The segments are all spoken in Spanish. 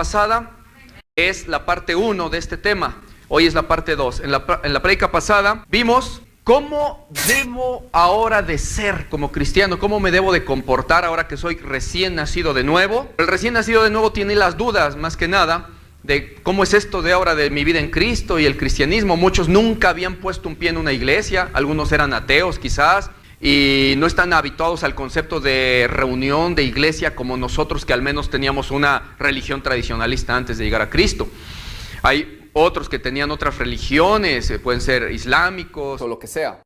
pasada es la parte 1 de este tema. Hoy es la parte 2. En la prédica pasada vimos cómo debo ahora de ser como cristiano, cómo me debo de comportar ahora que soy recién nacido de nuevo. El recién nacido de nuevo tiene las dudas, más que nada, de cómo es esto de ahora de mi vida en Cristo y el cristianismo. Muchos nunca habían puesto un pie en una iglesia, algunos eran ateos quizás, y no están habituados al concepto de reunión, de iglesia, como nosotros que al menos teníamos una religión tradicionalista antes de llegar a Cristo. Hay otros que tenían otras religiones, pueden ser islámicos o lo que sea.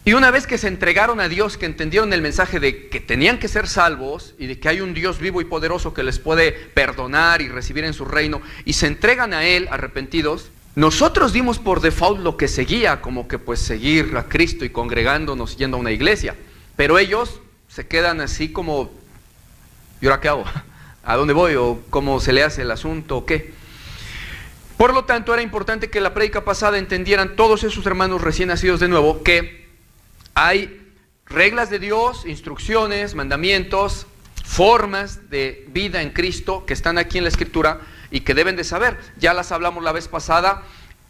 Y una vez que se entregaron a Dios, que entendieron el mensaje de que tenían que ser salvos y de que hay un Dios vivo y poderoso que les puede perdonar y recibir en su reino, y se entregan a Él arrepentidos, nosotros dimos por default lo que seguía, como que pues seguir a Cristo y congregándonos, yendo a una iglesia. Pero ellos se quedan así como, ¿y ahora qué hago? ¿A dónde voy? ¿O cómo se le hace el asunto? ¿O qué? Por lo tanto, era importante que la prédica pasada entendieran todos esos hermanos recién nacidos de nuevo que hay reglas de Dios, instrucciones, mandamientos, formas de vida en Cristo que están aquí en la Escritura y que deben de saber. Ya las hablamos la vez pasada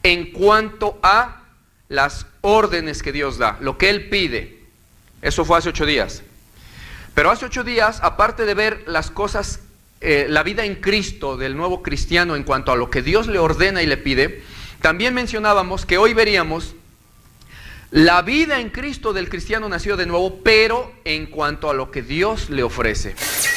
en cuanto a las órdenes que Dios da, lo que Él pide. Eso fue hace 8 días. Pero hace 8 días, aparte de ver las cosas, la vida en Cristo del nuevo cristiano en cuanto a lo que Dios le ordena y le pide, también mencionábamos que hoy veríamos la vida en Cristo del cristiano nacido de nuevo, pero en cuanto a lo que Dios le ofrece,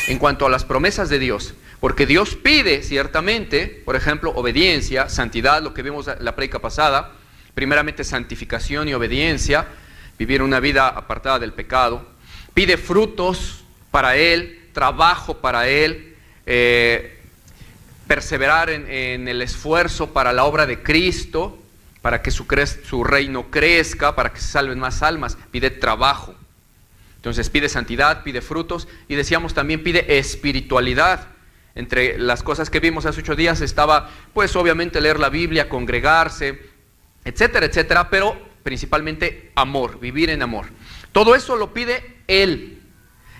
en cuanto a las promesas de Dios. Porque Dios pide ciertamente, por ejemplo, obediencia, santidad, lo que vimos en la prédica pasada, primeramente santificación y obediencia, vivir una vida apartada del pecado. Pide frutos para Él, trabajo para Él, perseverar en el esfuerzo para la obra de Cristo, para que su reino crezca, para que se salven más almas. Pide trabajo. Entonces pide santidad, pide frutos, y decíamos también pide espiritualidad. Entre las cosas que vimos hace 8 días estaba, pues obviamente leer la Biblia, congregarse, etcétera, etcétera, pero principalmente amor, vivir en amor. Todo eso lo pide Él,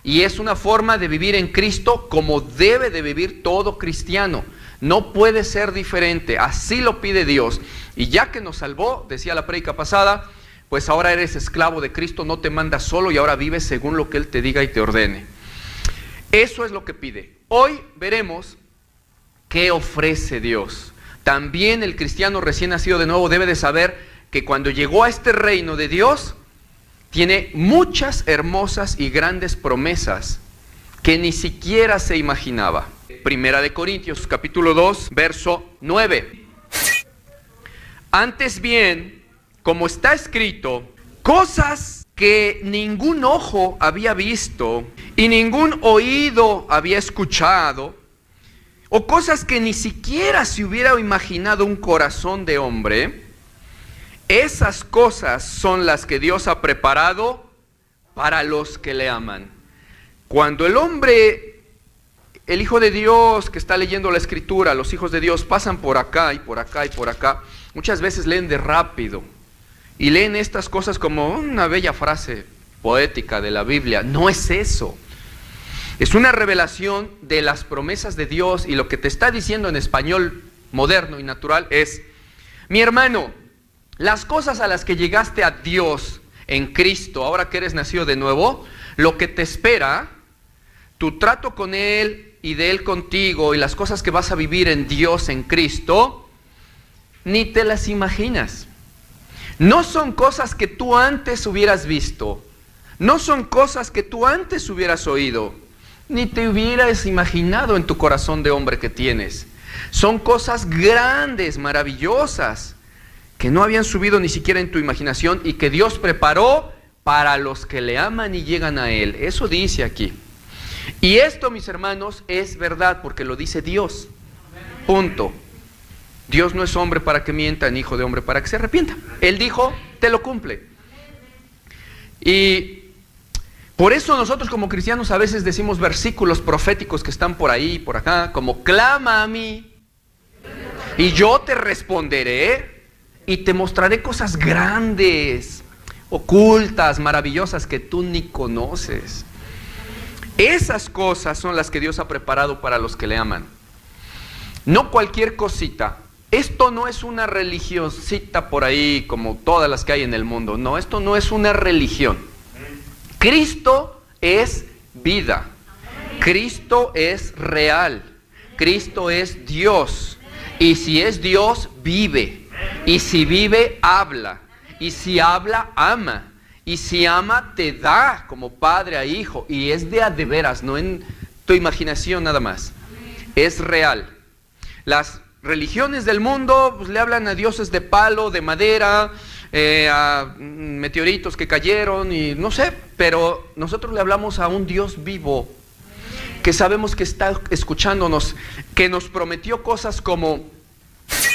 y es una forma de vivir en Cristo como debe de vivir todo cristiano. No puede ser diferente, así lo pide Dios. Y ya que nos salvó, decía la prédica pasada, pues ahora eres esclavo de Cristo, no te manda solo y ahora vives según lo que Él te diga y te ordene. Eso es lo que pide. Hoy veremos qué ofrece Dios. También el cristiano recién nacido de nuevo debe de saber que cuando llegó a este reino de Dios, tiene muchas hermosas y grandes promesas que ni siquiera se imaginaba. Primera de Corintios, capítulo 2, verso 9. Antes bien, como está escrito, cosas que ningún ojo había visto y ningún oído había escuchado, o cosas que ni siquiera se hubiera imaginado un corazón de hombre, esas cosas son las que Dios ha preparado para los que le aman. Cuando el hombre, el Hijo de Dios que está leyendo la Escritura, los hijos de Dios pasan por acá y por acá y por acá, muchas veces leen de rápido y leen estas cosas como una bella frase poética de la Biblia. No es eso. Es una revelación de las promesas de Dios, y lo que te está diciendo en español moderno y natural es: mi hermano, las cosas a las que llegaste a Dios en Cristo, ahora que eres nacido de nuevo, lo que te espera, tu trato con Él y de Él contigo, y las cosas que vas a vivir en Dios en Cristo, ni te las imaginas. No son cosas que tú antes hubieras visto, no son cosas que tú antes hubieras oído, ni te hubieras imaginado en tu corazón de hombre que tienes. Son cosas grandes, maravillosas, que no habían subido ni siquiera en tu imaginación y que Dios preparó para los que le aman y llegan a Él. Eso dice aquí. Y esto, mis hermanos, es verdad porque lo dice Dios. Punto. Dios no es hombre para que mienta, ni hijo de hombre para que se arrepienta. Él dijo, te lo cumple. Y por eso nosotros como cristianos a veces decimos versículos proféticos que están por ahí y por acá, como clama a mí y yo te responderé y te mostraré cosas grandes, ocultas, maravillosas que tú ni conoces. Esas cosas son las que Dios ha preparado para los que le aman. No cualquier cosita. Esto no es una religiosita por ahí como todas las que hay en el mundo. No, esto no es una religión. Cristo es vida. Cristo es real. Cristo es Dios. Y si es Dios, vive. Y si vive, habla. Y si habla, ama. Y si ama, te da como padre a hijo. Y es de a de veras, no en tu imaginación nada más. Es real. Las religiones del mundo pues, le hablan a dioses de palo, de madera, a meteoritos que cayeron y no sé. Pero nosotros le hablamos a un Dios vivo, que sabemos que está escuchándonos, que nos prometió cosas como: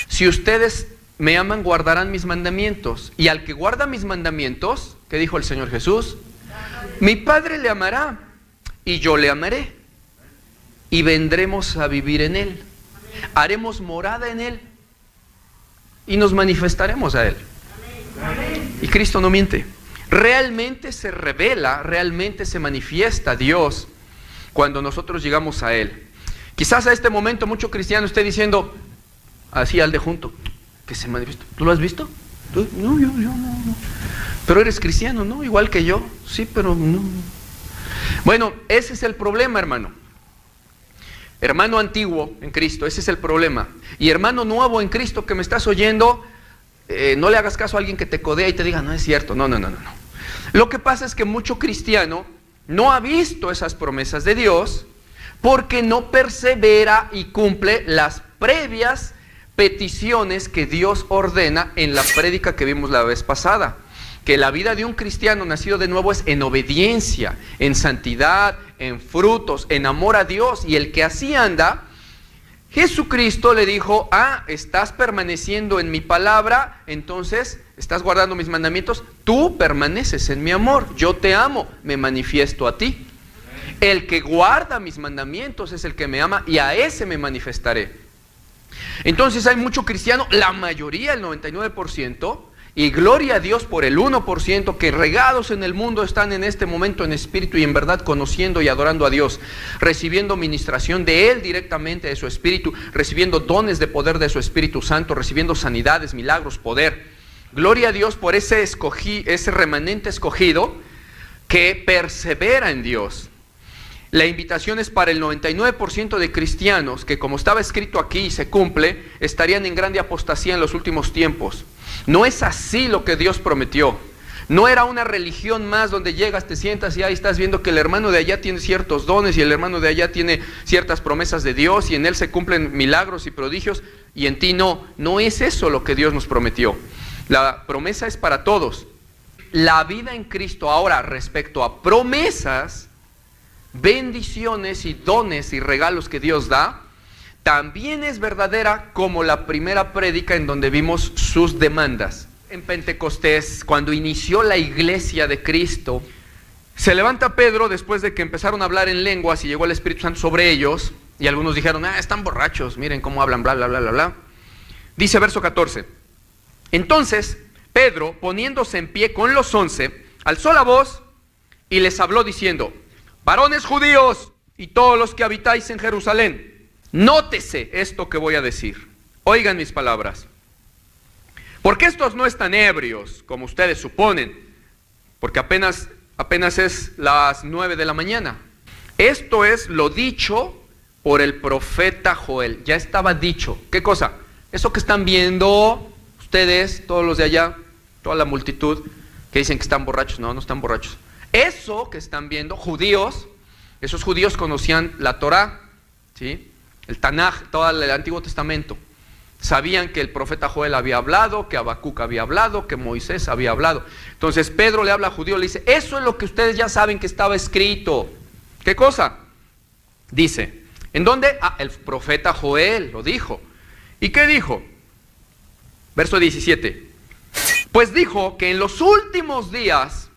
si ustedes me aman, guardarán mis mandamientos. Y al que guarda mis mandamientos, ¿qué dijo el Señor Jesús? Mi Padre le amará y yo le amaré. Y vendremos a vivir en Él. Haremos morada en Él. Y nos manifestaremos a Él. Y Cristo no miente. Realmente se revela, realmente se manifiesta Dios cuando nosotros llegamos a Él. Quizás a este momento mucho cristiano esté diciendo, así al de junto, que se manifiesta. ¿Tú lo has visto? ¿Tú? No, yo no. Pero eres cristiano, ¿no? Igual que yo. Sí, pero no. Bueno, ese es el problema, hermano. Hermano antiguo en Cristo, ese es el problema. Y hermano nuevo en Cristo que me estás oyendo, no le hagas caso a alguien que te codea y te diga, no es cierto. No. Lo que pasa es que mucho cristiano no ha visto esas promesas de Dios porque no persevera y cumple las previas peticiones que Dios ordena en la prédica que vimos la vez pasada. Que la vida de un cristiano nacido de nuevo es en obediencia, en santidad, en frutos, en amor a Dios. Y el que así anda, Jesucristo le dijo, estás permaneciendo en mi palabra, entonces estás guardando mis mandamientos, tú permaneces en mi amor, yo te amo, me manifiesto a ti. El que guarda mis mandamientos es el que me ama y a ese me manifestaré. Entonces hay mucho cristiano, la mayoría, el 99%, y gloria a Dios por el 1% que regados en el mundo están en este momento en espíritu y en verdad conociendo y adorando a Dios, recibiendo ministración de Él directamente de su espíritu, recibiendo dones de poder de su Espíritu Santo, recibiendo sanidades, milagros, poder. Gloria a Dios por ese remanente escogido que persevera en Dios. La invitación es para el 99% de cristianos que, como estaba escrito aquí y se cumple, estarían en grande apostasía en los últimos tiempos. No es así lo que Dios prometió. No era una religión más donde llegas, te sientas y ahí estás viendo que el hermano de allá tiene ciertos dones y el hermano de allá tiene ciertas promesas de Dios y en él se cumplen milagros y prodigios y en ti no. No es eso lo que Dios nos prometió. La promesa es para todos. La vida en Cristo ahora respecto a promesas, bendiciones y dones y regalos que Dios da, también es verdadera como la primera prédica en donde vimos sus demandas. En Pentecostés, cuando inició la iglesia de Cristo, se levanta Pedro después de que empezaron a hablar en lenguas y llegó el Espíritu Santo sobre ellos, y algunos dijeron, están borrachos, miren cómo hablan, bla, bla, bla, bla, bla. Dice verso 14, entonces Pedro, poniéndose en pie con los 11, alzó la voz y les habló diciendo, varones judíos y todos los que habitáis en Jerusalén, nótese esto que voy a decir. Oigan mis palabras. Porque estos no están ebrios, como ustedes suponen, porque apenas es las 9 de la mañana. Esto es lo dicho por el profeta Joel. Ya estaba dicho. ¿Qué cosa? Eso que están viendo ustedes, todos los de allá, toda la multitud, que dicen que están borrachos. No están borrachos. Eso que están viendo, judíos, esos judíos conocían la Torá, ¿sí? El Tanaj, todo el Antiguo Testamento. Sabían que el profeta Joel había hablado, que Habacuc había hablado, que Moisés había hablado. Entonces Pedro le habla a judíos, le dice, eso es lo que ustedes ya saben que estaba escrito. ¿Qué cosa? Dice, ¿en dónde? El profeta Joel lo dijo. ¿Y qué dijo? Verso 17. Pues dijo que en los últimos días,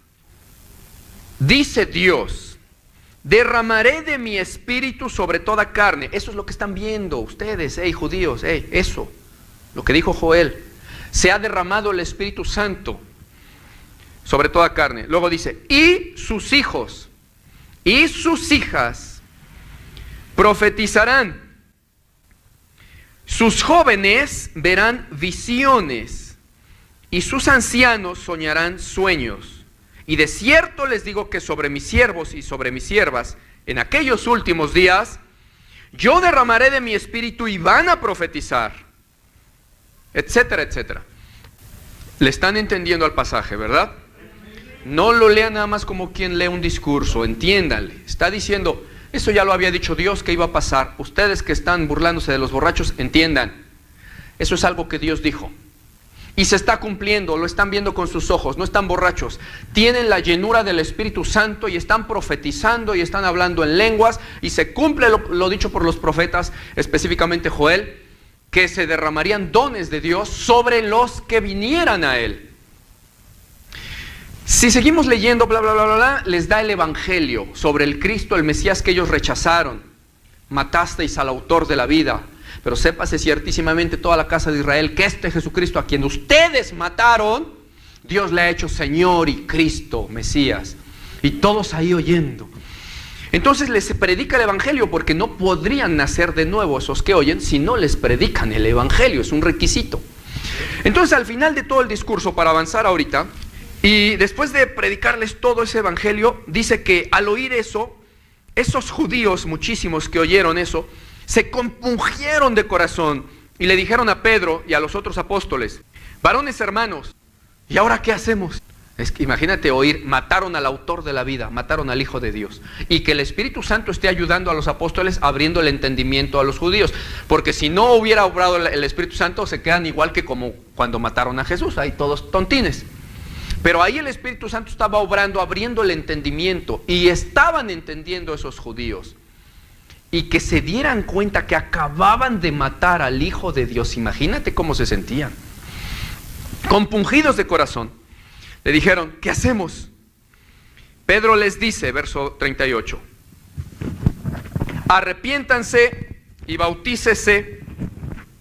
dice Dios, derramaré de mi espíritu sobre toda carne. Eso es lo que están viendo ustedes, judíos, eso, lo que dijo Joel. Se ha derramado el Espíritu Santo sobre toda carne. Luego dice, y sus hijos y sus hijas profetizarán. Sus jóvenes verán visiones y sus ancianos soñarán sueños. Y de cierto les digo que sobre mis siervos y sobre mis siervas, en aquellos últimos días, yo derramaré de mi espíritu y van a profetizar, etcétera, etcétera. Le están entendiendo al pasaje, ¿verdad? No lo lean nada más como quien lee un discurso, entiéndanle. Está diciendo, eso ya lo había dicho Dios que iba a pasar. Ustedes que están burlándose de los borrachos, entiendan. Eso es algo que Dios dijo. Y se está cumpliendo, lo están viendo con sus ojos, no están borrachos. Tienen la llenura del Espíritu Santo y están profetizando y están hablando en lenguas. Y se cumple lo dicho por los profetas, específicamente Joel, que se derramarían dones de Dios sobre los que vinieran a Él. Si seguimos leyendo, bla, bla, bla, bla, bla, les da el Evangelio sobre el Cristo, el Mesías que ellos rechazaron. Matasteis al autor de la vida, pero sépase ciertísimamente toda la casa de Israel que este Jesucristo a quien ustedes mataron, Dios le ha hecho Señor y Cristo, Mesías. Y todos ahí oyendo. Entonces les predica el Evangelio porque no podrían nacer de nuevo esos que oyen si no les predican el Evangelio, es un requisito. Entonces al final de todo el discurso, para avanzar ahorita, y después de predicarles todo ese evangelio, dice que al oír eso, esos judíos, muchísimos que oyeron eso, se compungieron de corazón y le dijeron a Pedro y a los otros apóstoles, varones hermanos, ¿y ahora qué hacemos? Es que imagínate oír, mataron al autor de la vida, mataron al Hijo de Dios. Y que el Espíritu Santo esté ayudando a los apóstoles abriendo el entendimiento a los judíos. Porque si no hubiera obrado el Espíritu Santo, se quedan igual que como cuando mataron a Jesús, ahí todos tontines. Pero ahí el Espíritu Santo estaba obrando, abriendo el entendimiento, y estaban entendiendo esos judíos. Y que se dieran cuenta que acababan de matar al Hijo de Dios. Imagínate cómo se sentían. Compungidos de corazón. Le dijeron, ¿qué hacemos? Pedro les dice, verso 38. Arrepiéntanse y bautícese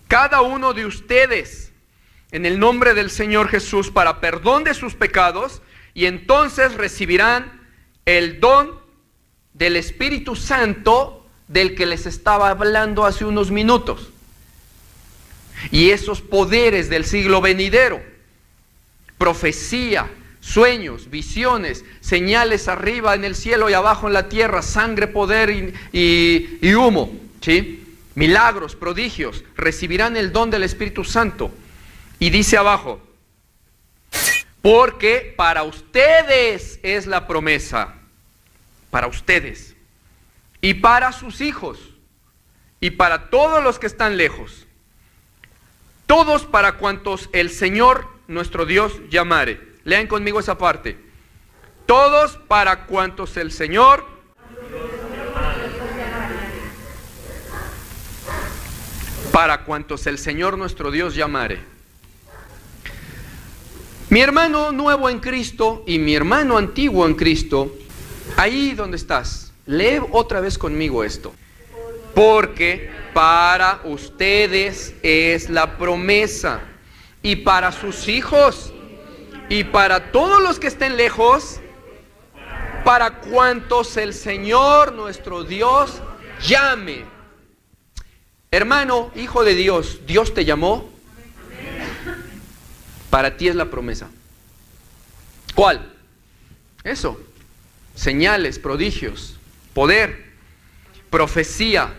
cada uno de ustedes en el nombre del Señor Jesús para perdón de sus pecados, y entonces recibirán el don del Espíritu Santo del que les estaba hablando hace unos minutos. Y esos poderes del siglo venidero, profecía, sueños, visiones, señales arriba en el cielo y abajo en la tierra, sangre, poder y humo, ¿sí? Milagros, prodigios, recibirán el don del Espíritu Santo. Y dice abajo, porque para ustedes es la promesa, para ustedes, y para sus hijos, y para todos los que están lejos, todos para cuantos el Señor nuestro Dios llamare. Lean conmigo esa parte. Todos para cuantos el Señor nuestro Dios llamare. Mi hermano nuevo en Cristo y mi hermano antiguo en Cristo, ahí donde estás, lee otra vez conmigo esto. Porque para ustedes es la promesa, y para sus hijos, y para todos los que estén lejos, para cuantos el Señor nuestro Dios llame. Hermano, hijo de Dios, Dios te llamó. Para ti es la promesa. ¿Cuál? Eso. Señales, prodigios, poder, profecía,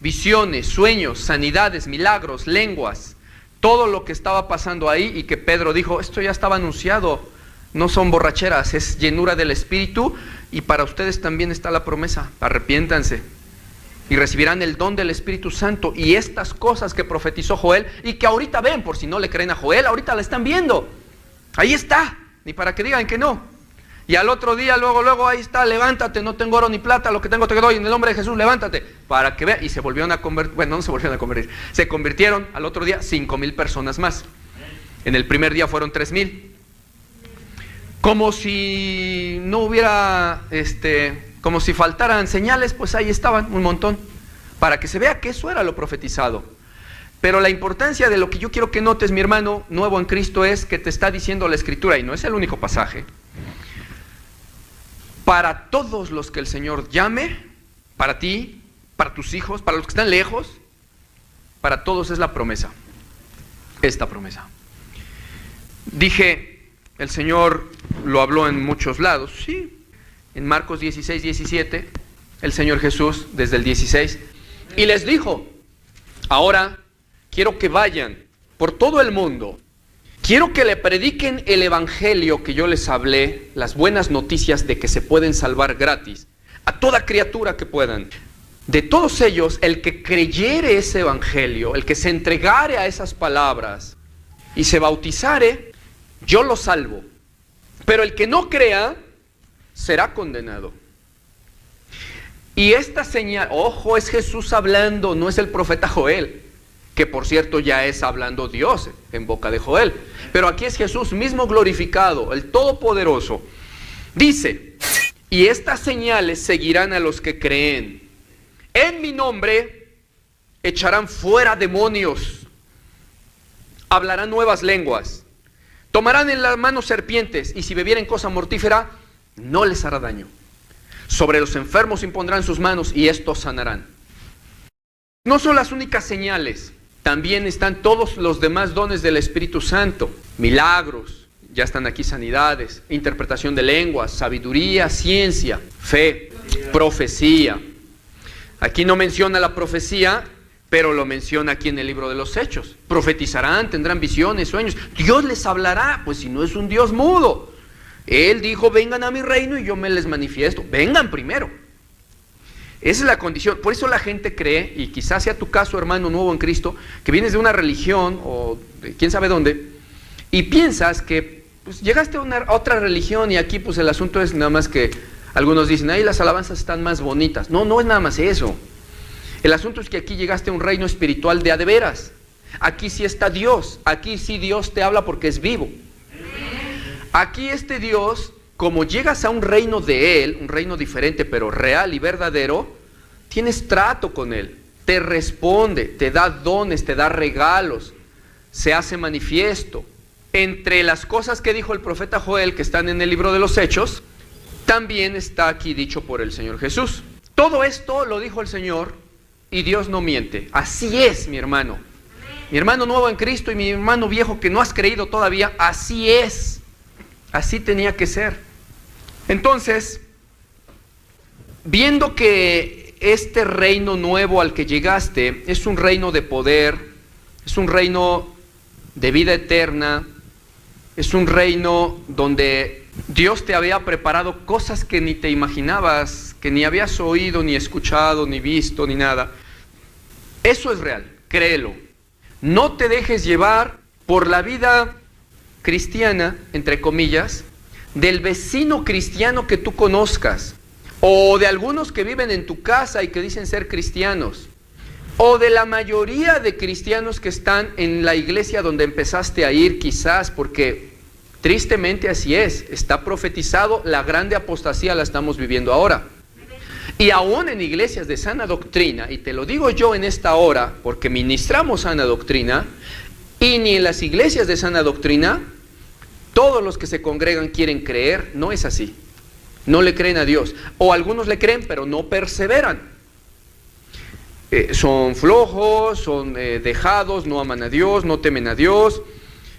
visiones, sueños, sanidades, milagros, lenguas. Todo lo que estaba pasando ahí y que Pedro dijo, esto ya estaba anunciado. No son borracheras, es llenura del Espíritu, y para ustedes también está la promesa. Arrepiéntanse y recibirán el don del Espíritu Santo, y estas cosas que profetizó Joel y que ahorita ven, por si no le creen a Joel, ahorita la están viendo. Ahí está, ni para que digan que no. Y al otro día, luego, ahí está, levántate, no tengo oro ni plata, lo que tengo te doy, en el nombre de Jesús, levántate, para que vean. Y se volvieron a convertir, bueno, no se volvieron a convertir, se convirtieron al otro día 5,000 personas más. En el primer día fueron 3,000. Como si no hubiera, como si faltaran señales, pues ahí estaban, un montón, para que se vea que eso era lo profetizado. Pero la importancia de lo que yo quiero que notes, mi hermano nuevo en Cristo, es que te está diciendo la Escritura, y no es el único pasaje, para todos los que el Señor llame, para ti, para tus hijos, para los que están lejos, para todos es la promesa, esta promesa. Dije, el Señor lo habló en muchos lados, sí, en Marcos 16, 17, el Señor Jesús desde el 16, y les dijo, ahora quiero que vayan por todo el mundo, quiero que le prediquen el evangelio que yo les hablé, las buenas noticias de que se pueden salvar gratis, a toda criatura que puedan. De todos ellos, el que creyere ese evangelio, el que se entregare a esas palabras y se bautizare, yo lo salvo. Pero el que no crea, será condenado. Y esta señal, ojo, es Jesús hablando, no es el profeta Joel, que por cierto ya es hablando Dios en boca de Joel. Pero aquí es Jesús mismo glorificado, el Todopoderoso. Dice, y estas señales seguirán a los que creen. En mi nombre echarán fuera demonios, hablarán nuevas lenguas, tomarán en las manos serpientes, y si bebieren cosa mortífera, no les hará daño. Sobre los enfermos impondrán sus manos, y estos sanarán. No son las únicas señales, también están todos los demás dones del Espíritu Santo, milagros, ya están aquí sanidades, interpretación de lenguas, sabiduría, ciencia, fe, profecía. Aquí no menciona la profecía, pero lo menciona aquí en el libro de los Hechos. Profetizarán, tendrán visiones, sueños. Dios les hablará, pues si no es un Dios mudo. Él dijo, vengan a mi reino y yo me les manifiesto. Vengan primero. Esa es la condición. Por eso la gente cree, y quizás sea tu caso, hermano nuevo en Cristo, que vienes de una religión o de quién sabe dónde, y piensas que pues, llegaste a otra religión y aquí pues el asunto es nada más que algunos dicen, ahí las alabanzas están más bonitas. No, no es nada más eso. El asunto es que aquí llegaste a un reino espiritual de a de veras. Aquí sí está Dios. Aquí sí Dios te habla porque es vivo. Aquí este Dios, como llegas a un reino de Él, un reino diferente pero real y verdadero, tienes trato con Él. Te responde, te da dones, te da regalos, se hace manifiesto. Entre las cosas que dijo el profeta Joel, que están en el libro de los Hechos, también está aquí dicho por el Señor Jesús. Todo esto lo dijo el Señor y Dios no miente. Así es, mi hermano. Mi hermano nuevo en Cristo y mi hermano viejo que no has creído todavía, así es. Así tenía que ser. Entonces, viendo que este reino nuevo al que llegaste es un reino de poder, es un reino de vida eterna, es un reino donde Dios te había preparado cosas que ni te imaginabas, que ni habías oído, ni escuchado, ni visto, ni nada. Eso es real, créelo. No te dejes llevar por la vida cristiana, entre comillas, del vecino cristiano que tú conozcas, o de algunos que viven en tu casa y que dicen ser cristianos, o de la mayoría de cristianos que están en la iglesia donde empezaste a ir quizás, porque tristemente así es, está profetizado, la grande apostasía la estamos viviendo ahora. Y aún en iglesias de sana doctrina, y te lo digo yo en esta hora, porque ministramos sana doctrina, y ni en las iglesias de sana doctrina, todos los que se congregan quieren creer, no es así. No le creen a Dios. O algunos le creen, pero no perseveran. Son flojos, son dejados, no aman a Dios, no temen a Dios,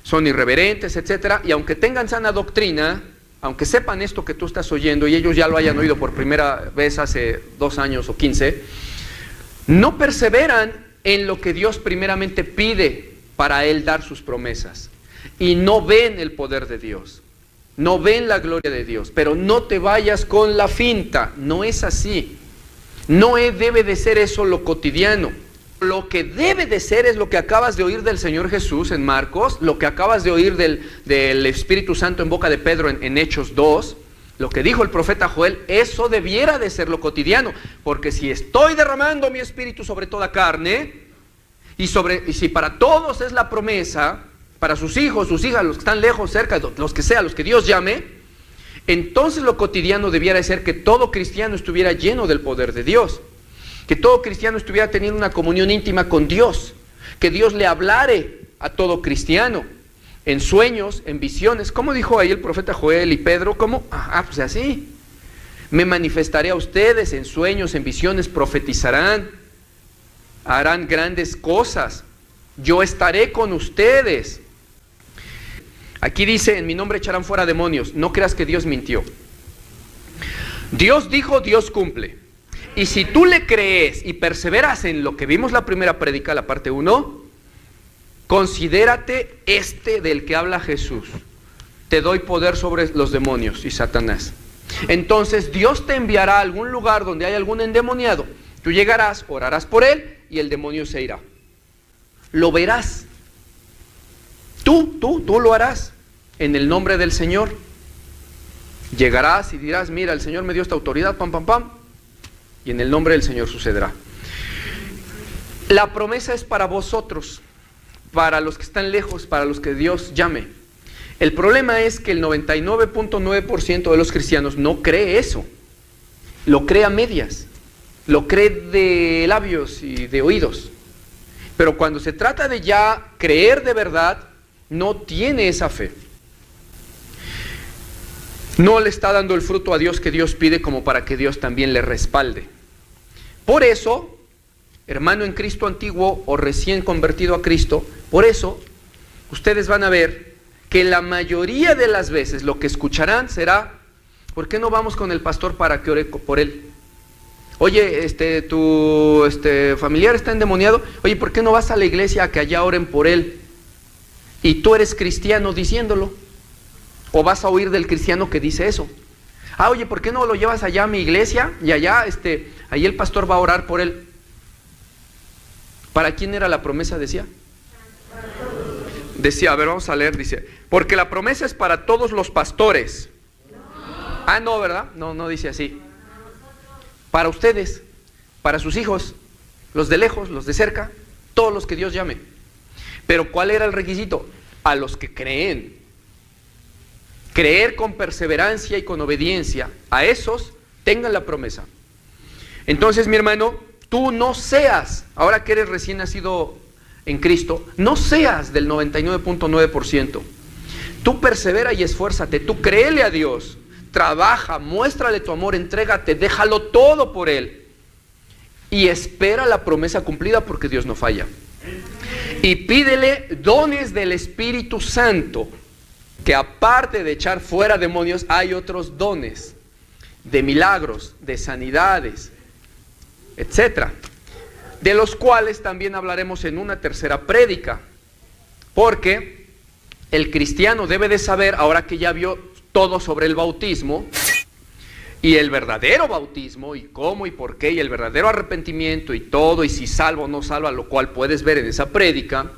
son irreverentes, etc. Y aunque tengan sana doctrina, aunque sepan esto que tú estás oyendo y ellos ya lo hayan oído por primera vez hace 2 años o 15, no perseveran en lo que Dios primeramente pide para Él dar sus promesas. Y no ven el poder de Dios, no ven la gloria de Dios. Pero no te vayas con la finta, no es así. No debe de ser eso lo cotidiano. Lo que debe de ser es lo que acabas de oír del Señor Jesús en Marcos, lo que acabas de oír del Espíritu Santo en boca de Pedro en Hechos 2, lo que dijo el profeta Joel, eso debiera de ser lo cotidiano, porque si estoy derramando mi Espíritu sobre toda carne, y si para todos es la promesa, para sus hijos, sus hijas, los que están lejos, cerca, los que sea, los que Dios llame, entonces lo cotidiano debiera de ser que todo cristiano estuviera lleno del poder de Dios. Que todo cristiano estuviera teniendo una comunión íntima con Dios, que Dios le hablare a todo cristiano, en sueños, en visiones. ¿Cómo dijo ahí el profeta Joel y Pedro? ¿Cómo? Pues así. Me manifestaré a ustedes en sueños, en visiones, profetizarán. harán grandes cosas. Yo estaré con ustedes. Aquí dice, en mi nombre echarán fuera demonios. No creas que Dios mintió. Dios dijo, Dios cumple. Y si tú le crees y perseveras en lo que vimos la primera prédica, la parte 1, considérate del que habla Jesús. Te doy poder sobre los demonios y Satanás. Entonces Dios te enviará a algún lugar donde hay algún endemoniado. Tú llegarás, orarás por él y el demonio se irá. Lo verás. Tú lo harás en el nombre del Señor. Llegarás y dirás, mira, el Señor me dio esta autoridad, pam, pam, pam. Y en el nombre del Señor sucederá. La promesa es para vosotros, para los que están lejos, para los que Dios llame. El problema es que el 99.9% de los cristianos no cree eso. Lo cree a medias. Lo cree de labios y de oídos. Pero cuando se trata de ya creer de verdad, no tiene esa fe. No le está dando el fruto a Dios que Dios pide como para que Dios también le respalde. Por eso, hermano en Cristo antiguo o recién convertido a Cristo, por eso ustedes van a ver que la mayoría de las veces lo que escucharán será, ¿por qué no vamos con el pastor para que ore por él? Oye, tu familiar está endemoniado, oye, ¿por qué no vas a la iglesia a que allá oren por él? Y tú eres cristiano diciéndolo. O vas a oír del cristiano que dice eso. Oye, ¿por qué no lo llevas allá a mi iglesia? Y allá, ahí el pastor va a orar por él. ¿Para quién era la promesa, decía? Decía, a ver, vamos a leer, dice, porque la promesa es para todos los pastores. No, ¿verdad? No dice así. Para ustedes, para sus hijos, los de lejos, los de cerca, todos los que Dios llame. Pero ¿cuál era el requisito? A los que creen. Creer con perseverancia y con obediencia, a esos tengan la promesa. Entonces, mi hermano, tú no seas, ahora que eres recién nacido en Cristo, no seas del 99.9%. Tú persevera y esfuérzate, tú créele a Dios, trabaja, muéstrale tu amor, entrégate, déjalo todo por Él. Y espera la promesa cumplida porque Dios no falla. Y pídele dones del Espíritu Santo, que aparte de echar fuera demonios, hay otros dones de milagros, de sanidades, etcétera, de los cuales también hablaremos en una tercera prédica, porque el cristiano debe de saber, ahora que ya vio todo sobre el bautismo, y el verdadero bautismo, y cómo y por qué, y el verdadero arrepentimiento, y todo, y si salva o no salva, lo cual puedes ver en esa prédica.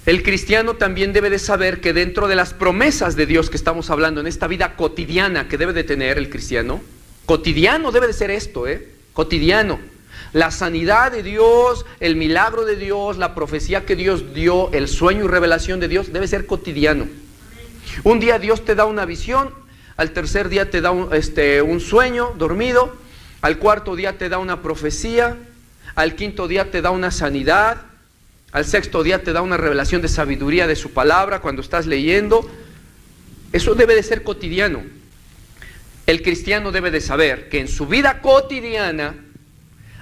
El cristiano también debe de saber que dentro de las promesas de Dios que estamos hablando, en esta vida cotidiana que debe de tener el cristiano, cotidiano debe de ser esto, cotidiano. La sanidad de Dios, el milagro de Dios, la profecía que Dios dio, el sueño y revelación de Dios, debe ser cotidiano. Un día Dios te da una visión, al tercer día te da un sueño dormido, al cuarto día te da una profecía, al quinto día te da una sanidad, al sexto día te da una revelación de sabiduría de su palabra cuando estás leyendo. Eso debe de ser cotidiano. El cristiano debe de saber que en su vida cotidiana,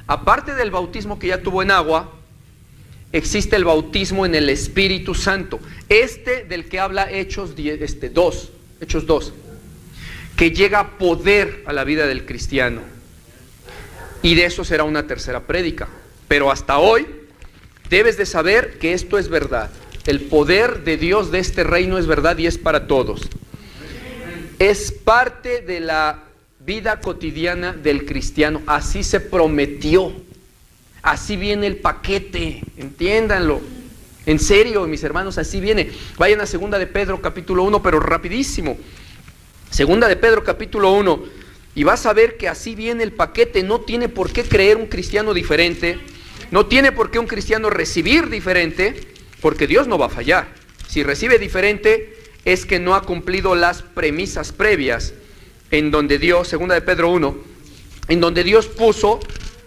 aparte del bautismo que ya tuvo en agua, existe el bautismo en el Espíritu Santo. Del que habla Hechos 2, que llega poder a la vida del cristiano. Y de eso será una tercera prédica. Pero hasta hoy debes de saber que esto es verdad. El poder de Dios de este reino es verdad y es para todos. Es parte de la vida cotidiana del cristiano. Así se prometió. Así viene el paquete. Entiéndanlo. En serio, mis hermanos, así viene. Vayan a 2 de Pedro capítulo 1, pero rapidísimo. 2 de Pedro capítulo 1. Y vas a ver que así viene el paquete. No tiene por qué creer un cristiano diferente. No tiene por qué un cristiano recibir diferente, porque Dios no va a fallar. Si recibe diferente, es que no ha cumplido las premisas previas, en donde Dios, 2 de Pedro 1, en donde Dios puso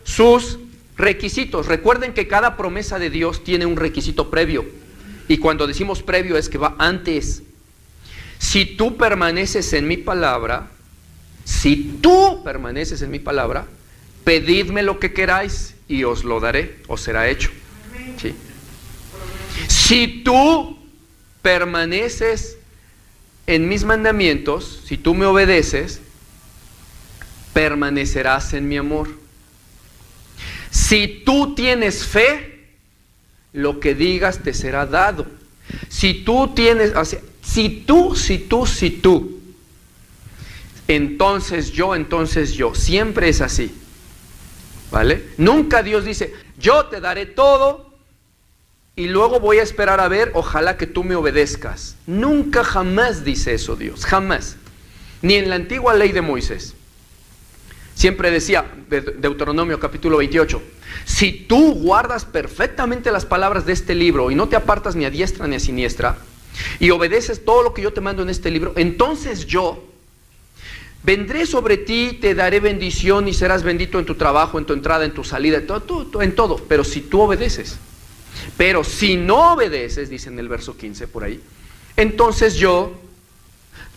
sus requisitos. Recuerden que cada promesa de Dios tiene un requisito previo, y cuando decimos previo es que va antes. Si tú permaneces en mi palabra, pedidme lo que queráis, y os lo daré, os será hecho. ¿Sí? Si tú permaneces en mis mandamientos, si tú me obedeces, permanecerás en mi amor. Si tú tienes fe, lo que digas te será dado. Si tú tienes, o sea, si tú, entonces yo, siempre es así, ¿vale? Nunca Dios dice, yo te daré todo y luego voy a esperar a ver, ojalá que tú me obedezcas. Nunca, jamás dice eso Dios, jamás. Ni en la antigua ley de Moisés. Siempre decía, Deuteronomio capítulo 28, si tú guardas perfectamente las palabras de este libro y no te apartas ni a diestra ni a siniestra, y obedeces todo lo que yo te mando en este libro, entonces yo vendré sobre ti, te daré bendición y serás bendito en tu trabajo, en tu entrada, en tu salida, en todo, pero si tú obedeces. Pero si no obedeces, dice en el verso 15 por ahí, entonces yo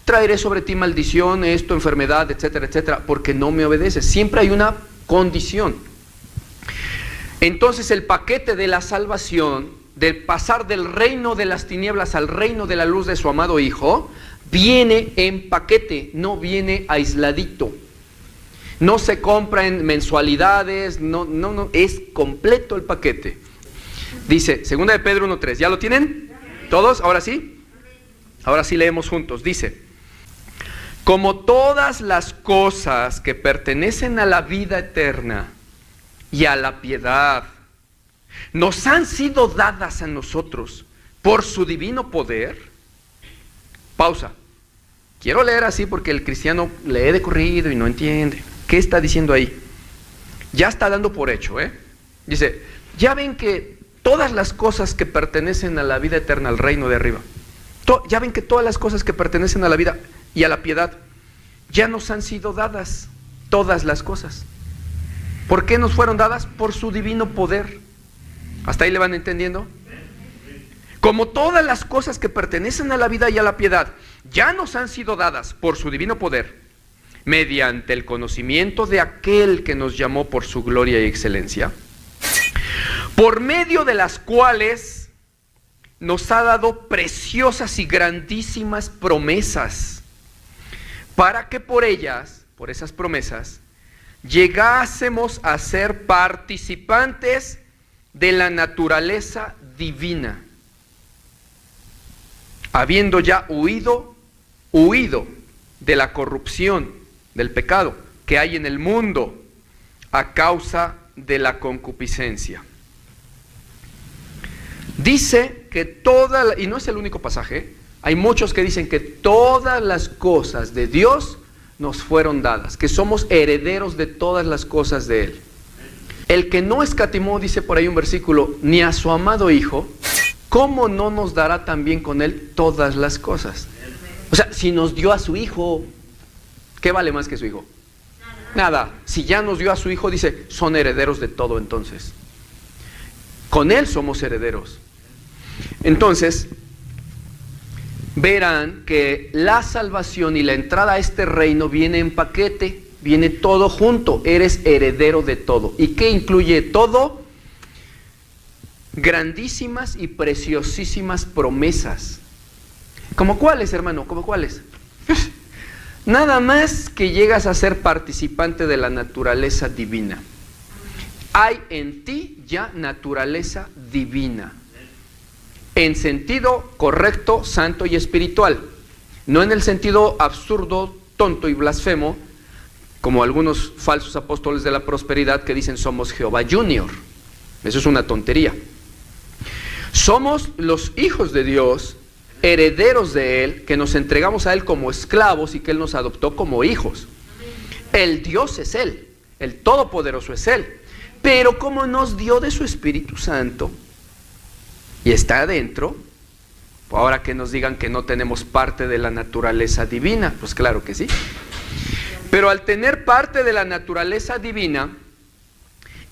traeré sobre ti maldición, esto, enfermedad, etcétera, etcétera, porque no me obedeces. Siempre hay una condición. Entonces el paquete de la salvación, del pasar del reino de las tinieblas al reino de la luz de su amado Hijo, viene en paquete, no viene aisladito. No se compra en mensualidades, no, es completo el paquete. Dice, 2 de Pedro 1:3, ¿ya lo tienen? ¿Todos? ¿Ahora sí? Ahora sí leemos juntos. Dice, como todas las cosas que pertenecen a la vida eterna y a la piedad, nos han sido dadas a nosotros por su divino poder. Pausa. Quiero leer así porque el cristiano lee de corrido y no entiende. ¿Qué está diciendo ahí? Ya está dando por hecho, Dice, ya ven que todas las cosas que pertenecen a la vida eterna, al reino de arriba, ya ven que todas las cosas que pertenecen a la vida y a la piedad, ya nos han sido dadas, todas las cosas. ¿Por qué nos fueron dadas? Por su divino poder. ¿Hasta ahí le van entendiendo? Como todas las cosas que pertenecen a la vida y a la piedad, ya nos han sido dadas por su divino poder, mediante el conocimiento de aquel que nos llamó por su gloria y excelencia, por medio de las cuales nos ha dado preciosas y grandísimas promesas, para que por ellas, por esas promesas, llegásemos a ser participantes de la naturaleza divina, habiendo ya huido de la corrupción, del pecado que hay en el mundo a causa de la concupiscencia. Dice que y no es el único pasaje, hay muchos que dicen que todas las cosas de Dios nos fueron dadas, que somos herederos de todas las cosas de Él. El que no escatimó, dice por ahí un versículo, ni a su amado Hijo, ¿cómo no nos dará también con Él todas las cosas? O sea, si nos dio a su Hijo, ¿qué vale más que su Hijo? Nada. Si ya nos dio a su Hijo, dice, son herederos de todo entonces. Con Él somos herederos. Entonces, verán que la salvación y la entrada a este reino viene en paquete, viene todo junto, eres heredero de todo. ¿Y qué incluye todo? Grandísimas y preciosísimas promesas. ¿Cómo cuáles, hermano? ¿Cómo cuáles? Nada más que llegas a ser participante de la naturaleza divina. Hay en ti ya naturaleza divina, en sentido correcto, santo y espiritual, no en el sentido absurdo, tonto y blasfemo, como algunos falsos apóstoles de la prosperidad que dicen somos Jehová Junior. Eso es una tontería. Somos los hijos de Dios, herederos de Él, que nos entregamos a Él como esclavos y que Él nos adoptó como hijos. El Dios es Él, el Todopoderoso es Él, pero como nos dio de su Espíritu Santo y está adentro, ahora que nos digan que no tenemos parte de la naturaleza divina, pues claro que sí. Pero al tener parte de la naturaleza divina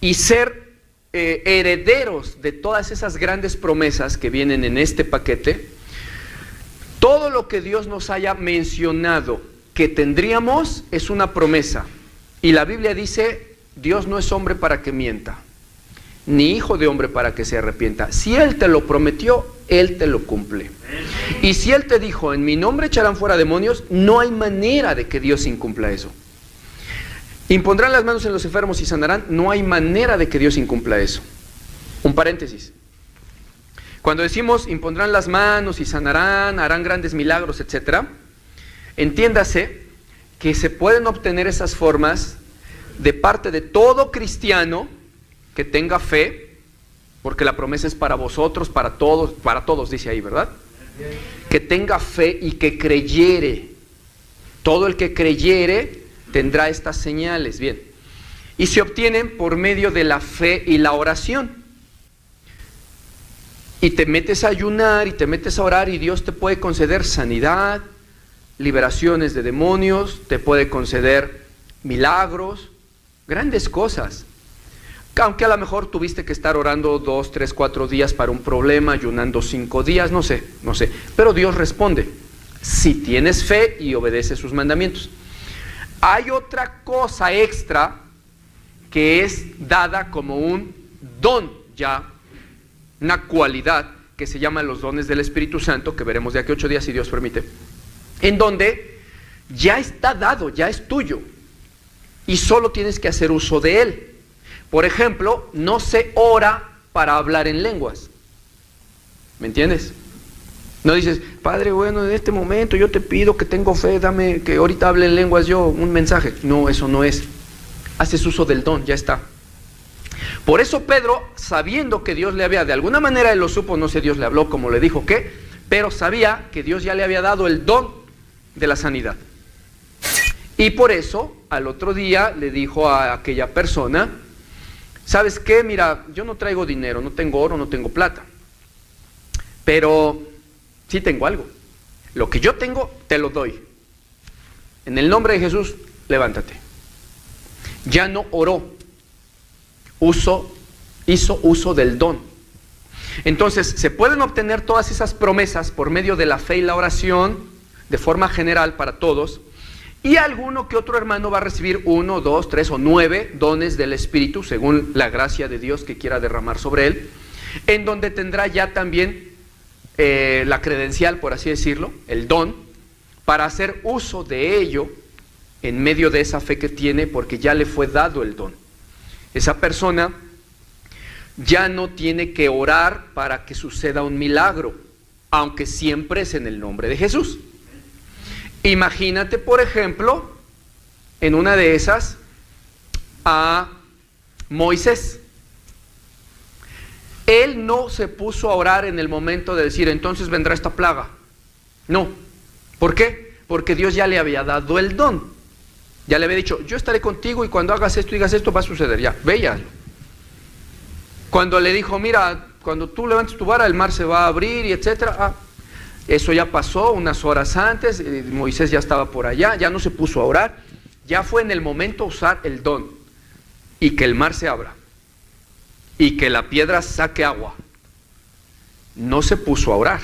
y ser herederos de todas esas grandes promesas que vienen en este paquete, todo lo que Dios nos haya mencionado que tendríamos es una promesa. Y la Biblia dice, Dios no es hombre para que mienta. ni hijo de hombre para que se arrepienta. Si Él te lo prometió, Él te lo cumple. Y si Él te dijo, en mi nombre echarán fuera demonios, no hay manera de que Dios incumpla eso. Impondrán las manos en los enfermos y sanarán, no hay manera de que Dios incumpla eso. Un paréntesis. Cuando decimos impondrán las manos y sanarán, harán grandes milagros, etc., entiéndase que se pueden obtener esas formas de parte de todo cristiano que tenga fe, porque la promesa es para vosotros, para todos dice ahí, ¿verdad? Que tenga fe y que creyere. Todo el que creyere tendrá estas señales, bien. Y se obtienen por medio de la fe y la oración. Y te metes a ayunar y te metes a orar y Dios te puede conceder sanidad, liberaciones de demonios, te puede conceder milagros, grandes cosas. Aunque a lo mejor tuviste que estar orando 2, 3, 4 días para un problema, ayunando 5 días, no sé. Pero Dios responde, si tienes fe y obedeces sus mandamientos. Hay otra cosa extra que es dada como un don ya, una cualidad que se llama los dones del Espíritu Santo, que veremos de aquí a 8 días si Dios permite, en donde ya está dado, ya es tuyo, y solo tienes que hacer uso de él. Por ejemplo, no se ora para hablar en lenguas. ¿Me entiendes? No dices, Padre, bueno, en este momento yo te pido que tengo fe, dame que ahorita hable en lenguas yo, un mensaje. No, eso no es. Haces uso del don, ya está. Por eso Pedro, sabiendo que Dios le había, de alguna manera él lo supo, no sé, Dios le habló como le dijo que, pero sabía que Dios ya le había dado el don de la sanidad. Y por eso, al otro día le dijo a aquella persona, ¿sabes qué? Mira, yo no traigo dinero, no tengo oro, no tengo plata, pero sí tengo algo. Lo que yo tengo, te lo doy. En el nombre de Jesús, levántate. Ya no oró, hizo uso del don. Entonces, se pueden obtener todas esas promesas por medio de la fe y la oración, de forma general para todos, y alguno que otro hermano va a recibir 1, 2, 3 o 9 dones del Espíritu, según la gracia de Dios que quiera derramar sobre él, en donde tendrá ya también la credencial, por así decirlo, el don, para hacer uso de ello en medio de esa fe que tiene, porque ya le fue dado el don. Esa persona ya no tiene que orar para que suceda un milagro, aunque siempre es en el nombre de Jesús. Imagínate, por ejemplo, en una de esas, a Moisés. Él no se puso a orar en el momento de decir, entonces vendrá esta plaga. No. ¿Por qué? Porque Dios ya le había dado el don. Ya le había dicho, yo estaré contigo y cuando hagas esto y digas esto va a suceder. Ya, ve y hazlo. Cuando le dijo, mira, cuando tú levantes tu vara el mar se va a abrir y etcétera. Eso ya pasó unas horas antes, Moisés ya estaba por allá, ya no se puso a orar, ya fue en el momento usar el don, y que el mar se abra, y que la piedra saque agua. No se puso a orar.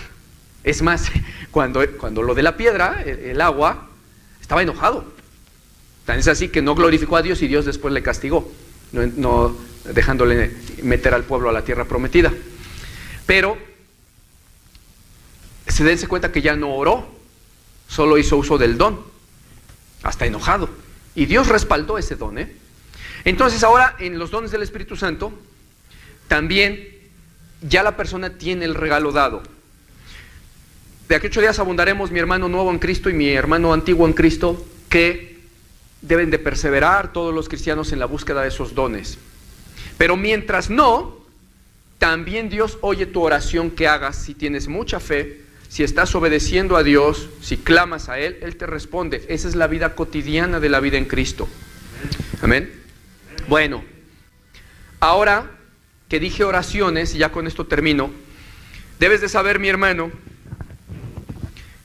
Es más, cuando lo de la piedra, el agua, estaba enojado. Tan es así que no glorificó a Dios y Dios después le castigó, no dejándole meter al pueblo a la tierra prometida. Pero se dense cuenta que ya no oró, solo hizo uso del don, hasta enojado. Y Dios respaldó ese don, Entonces ahora en los dones del Espíritu Santo, también ya la persona tiene el regalo dado. De aquí a 8 días abundaremos mi hermano nuevo en Cristo y mi hermano antiguo en Cristo, que deben de perseverar todos los cristianos en la búsqueda de esos dones. Pero mientras no, también Dios oye tu oración que hagas si tienes mucha fe. Si estás obedeciendo a Dios, si clamas a Él, Él te responde. Esa es la vida cotidiana de la vida en Cristo. Amén. Bueno, ahora que dije oraciones, y ya con esto termino, debes de saber, mi hermano,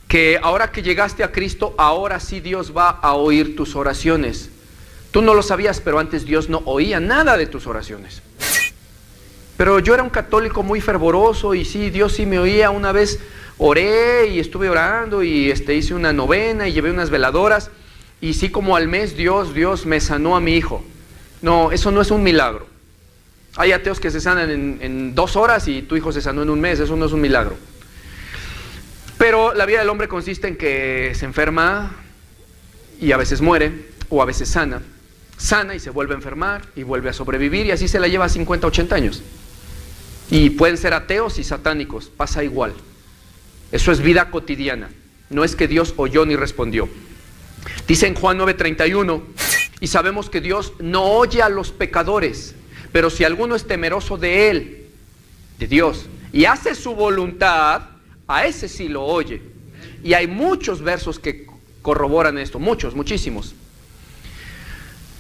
que ahora que llegaste a Cristo, ahora sí Dios va a oír tus oraciones. Tú no lo sabías, pero antes Dios no oía nada de tus oraciones. Pero yo era un católico muy fervoroso y sí, Dios sí me oía. Una vez oré y estuve orando y hice una novena y llevé unas veladoras y sí, como al mes Dios me sanó a mi hijo. No, eso no es un milagro. Hay ateos que se sanan en 2 horas y tu hijo se sanó en 1 mes. Eso no es un milagro. Pero la vida del hombre consiste en que se enferma y a veces muere, o a veces sana y se vuelve a enfermar y vuelve a sobrevivir, y así se la lleva 50, 80 años. Y pueden ser ateos y satánicos, pasa igual. Eso es vida cotidiana. No es que Dios oyó ni respondió. Dice en Juan 9:31, y sabemos que Dios no oye a los pecadores, pero si alguno es temeroso de Él, de Dios, y hace su voluntad, a ese sí lo oye. Y hay muchos versos que corroboran esto, muchísimos.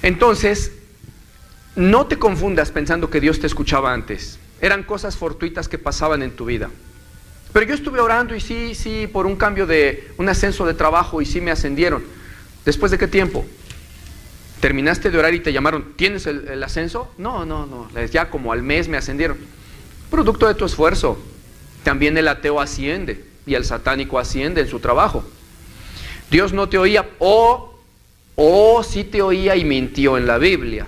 Entonces, no te confundas pensando que Dios te escuchaba antes. Eran cosas fortuitas que pasaban en tu vida. Pero yo estuve orando y sí, por un cambio de un ascenso de trabajo, y sí me ascendieron. ¿Después de qué tiempo? ¿Terminaste de orar y te llamaron? ¿Tienes el ascenso? No. Ya como al mes me ascendieron. Producto de tu esfuerzo. También el ateo asciende y el satánico asciende en su trabajo. Dios no te oía, o sí te oía y mintió en la Biblia.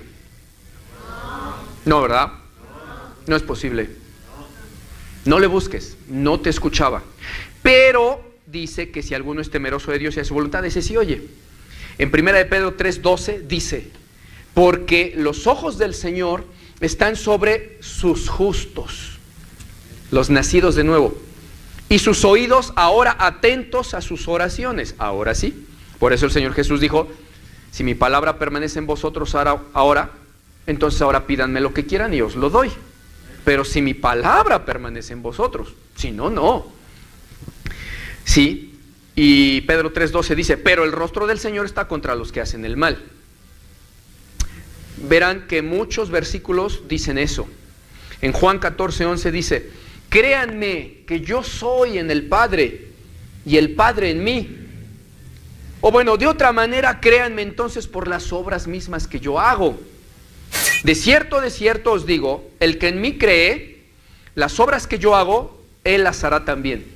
No, ¿verdad? No es posible. No le busques, no te escuchaba. Pero dice que si alguno es temeroso de Dios y a su voluntad, ese sí oye. En 1 de Pedro 3:12 dice, porque los ojos del Señor están sobre sus justos, los nacidos de nuevo, y sus oídos ahora atentos a sus oraciones. Ahora sí. Por eso el Señor Jesús dijo, si mi palabra permanece en vosotros ahora, entonces ahora pídanme lo que quieran y os lo doy. Pero si mi palabra permanece en vosotros, si no, no. Sí. Y Pedro 3:12 dice, pero el rostro del Señor está contra los que hacen el mal. Verán que muchos versículos dicen eso. En Juan 14:11 dice, créanme que yo soy en el Padre y el Padre en mí. O bueno, de otra manera, créanme entonces por las obras mismas que yo hago. De cierto os digo, el que en mí cree, las obras que yo hago, él las hará también.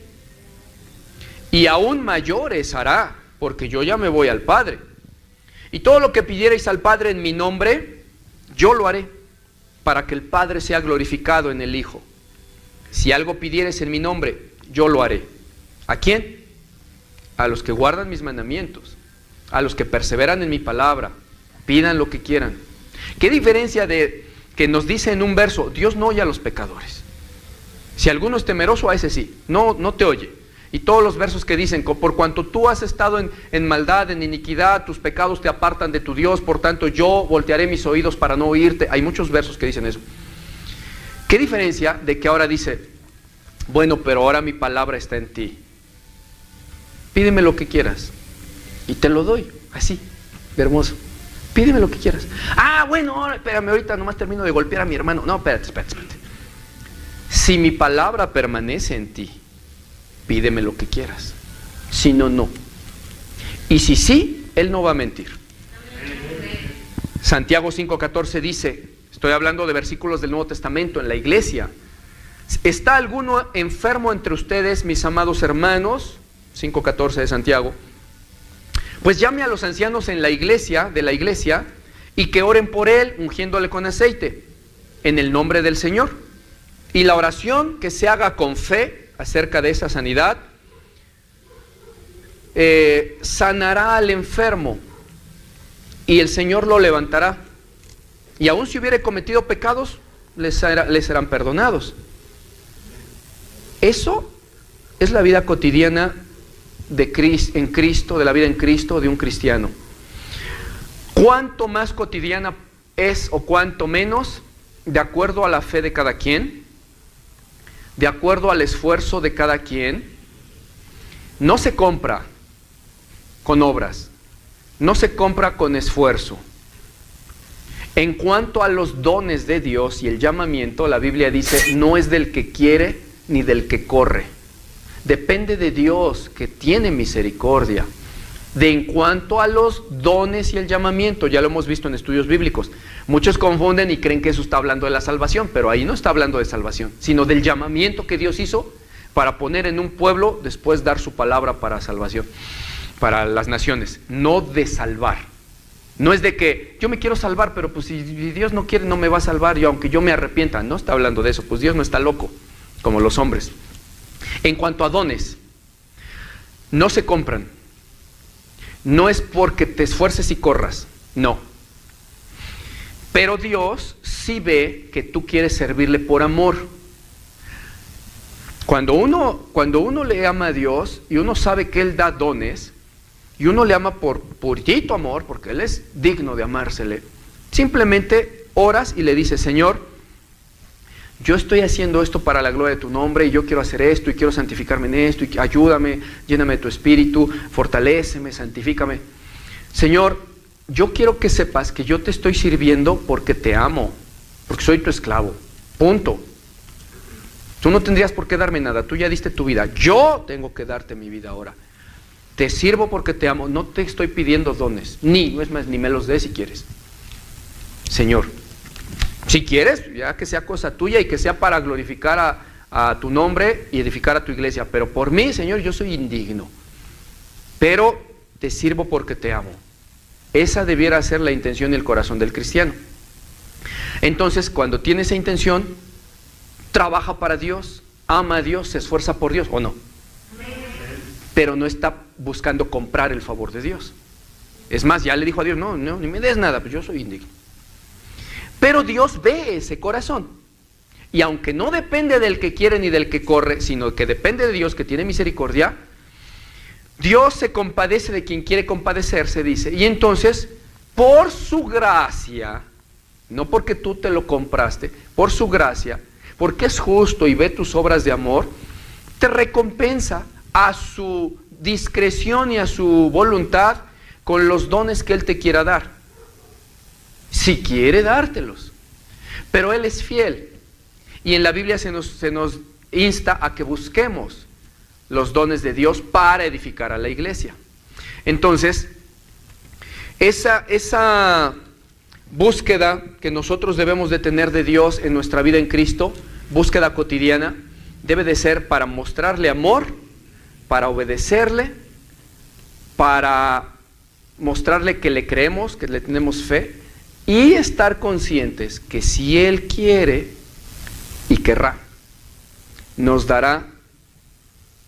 Y aún mayores hará, porque yo ya me voy al Padre. Y todo lo que pidierais al Padre en mi nombre, yo lo haré, para que el Padre sea glorificado en el Hijo. Si algo pidieres en mi nombre, yo lo haré. ¿A quién? A los que guardan mis mandamientos, a los que perseveran en mi palabra, pidan lo que quieran. ¿Qué diferencia de que nos dice en un verso, Dios no oye a los pecadores? Si alguno es temeroso, a ese sí, no te oye. Y todos los versos que dicen, por cuanto tú has estado en maldad, en iniquidad, tus pecados te apartan de tu Dios, por tanto yo voltearé mis oídos para no oírte. Hay muchos versos que dicen eso. ¿Qué diferencia de que ahora dice, bueno, pero ahora mi palabra está en ti? Pídeme lo que quieras y te lo doy, así, de hermoso. Pídeme lo que quieras. Bueno, espérame, ahorita nomás termino de golpear a mi hermano. No, espérate. Si mi palabra permanece en ti, pídeme lo que quieras. Si no, no. Y si sí, Él no va a mentir. Santiago 5:14 dice, estoy hablando de versículos del Nuevo Testamento en la iglesia. ¿Está alguno enfermo entre ustedes, mis amados hermanos? 5:14 de Santiago. Pues llame a los ancianos de la iglesia, y que oren por él, ungiéndole con aceite, en el nombre del Señor. Y la oración que se haga con fe acerca de esa sanidad, sanará al enfermo, y el Señor lo levantará. Y aun si hubiere cometido pecados, les serán perdonados. Eso es la vida cotidiana en Cristo, de la vida en Cristo de un cristiano. ¿Cuánto más cotidiana es o cuánto menos? De acuerdo a la fe de cada quien, de acuerdo al esfuerzo de cada quien. No se compra con obras, no se compra con esfuerzo. En cuanto a los dones de Dios y el llamamiento, la Biblia dice, no es del que quiere ni del que corre. Depende de Dios, que tiene misericordia. En cuanto a los dones y el llamamiento, ya lo hemos visto en estudios bíblicos. Muchos confunden y creen que eso está hablando de la salvación, pero ahí no está hablando de salvación, sino del llamamiento que Dios hizo para poner en un pueblo, después dar su palabra para salvación, para las naciones, no de salvar. No es de que yo me quiero salvar, pero pues si Dios no quiere, no me va a salvar, yo, aunque yo me arrepienta. No está hablando de eso, pues Dios no está loco, como los hombres. En cuanto a dones, no se compran. No es porque te esfuerces y corras, no. Pero Dios sí ve que tú quieres servirle por amor. Cuando uno le ama a Dios y uno sabe que Él da dones, y uno le ama por purito amor, porque Él es digno de amársele, simplemente oras y le dices: Señor, yo estoy haciendo esto para la gloria de tu nombre, y yo quiero hacer esto, y quiero santificarme en esto, y ayúdame, lléname de tu espíritu, fortaléceme, santifícame. Señor, yo quiero que sepas que yo te estoy sirviendo porque te amo, porque soy tu esclavo, punto. Tú no tendrías por qué darme nada, tú ya diste tu vida, yo tengo que darte mi vida ahora. Te sirvo porque te amo, no te estoy pidiendo dones, no es más, ni me los des si quieres. Señor, si quieres, ya que sea cosa tuya y que sea para glorificar a tu nombre y edificar a tu iglesia, pero por mí, Señor, yo soy indigno, pero te sirvo porque te amo. Esa debiera ser la intención y el corazón del cristiano. Entonces, cuando tiene esa intención, trabaja para Dios, ama a Dios, se esfuerza por Dios, ¿o no? Pero no está buscando comprar el favor de Dios. Es más, ya le dijo a Dios: no, ni me des nada, pues yo soy indigno. Pero Dios ve ese corazón. Y aunque no depende del que quiere ni del que corre, sino que depende de Dios, que tiene misericordia, Dios se compadece de quien quiere compadecerse, dice. Y entonces, por su gracia, no porque tú te lo compraste, por su gracia, porque es justo y ve tus obras de amor, te recompensa a su discreción y a su voluntad con los dones que Él te quiera dar, si quiere dártelos. Pero Él es fiel, y en la Biblia se nos insta a que busquemos los dones de Dios para edificar a la iglesia. Entonces, esa búsqueda que nosotros debemos de tener de Dios en nuestra vida en Cristo, búsqueda cotidiana, debe de ser para mostrarle amor, para obedecerle, para mostrarle que le creemos, que le tenemos fe, y estar conscientes que si Él quiere y querrá, nos dará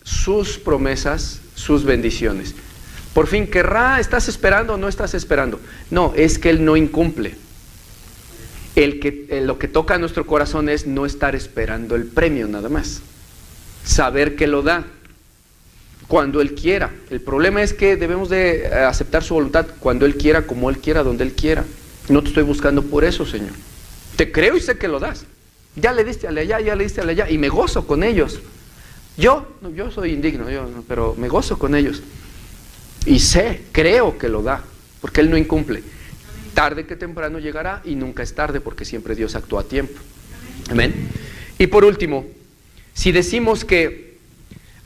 sus promesas, sus bendiciones. Por fin querrá. ¿Estás esperando o no estás esperando? No, es que Él no incumple. Lo que toca a nuestro corazón es no estar esperando el premio nada más, saber que lo da cuando Él quiera. El problema es que debemos de aceptar su voluntad cuando Él quiera, como Él quiera, donde Él quiera. No te estoy buscando por eso, Señor. Te creo y sé que lo das. Ya le diste al allá, ya le diste al allá, y me gozo con ellos. Yo soy indigno, pero me gozo con ellos. Y creo que lo da, porque Él no incumple. Tarde que temprano llegará, y nunca es tarde, porque siempre Dios actúa a tiempo. Amén. Y por último, si decimos que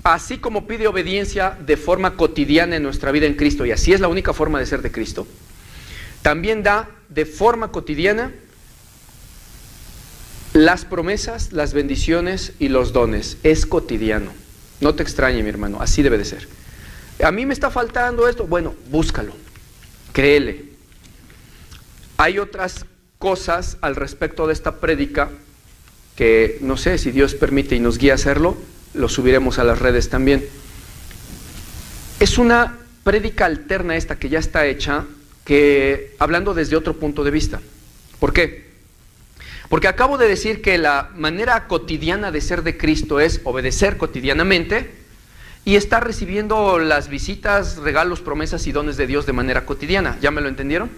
así como pide obediencia de forma cotidiana en nuestra vida en Cristo, y así es la única forma de ser de Cristo, también da de forma cotidiana las promesas, las bendiciones y los dones. Es cotidiano. No te extrañe, mi hermano, así debe de ser. A mí me está faltando esto. Bueno, búscalo, créele. Hay otras cosas al respecto de esta prédica que no sé, si Dios permite y nos guía a hacerlo, lo subiremos a las redes también. Es una prédica alterna esta que ya está hecha, que hablando desde otro punto de vista. ¿Por qué? Porque acabo de decir que la manera cotidiana de ser de Cristo es obedecer cotidianamente y estar recibiendo las visitas, regalos, promesas y dones de Dios de manera cotidiana. ¿Ya me lo entendieron?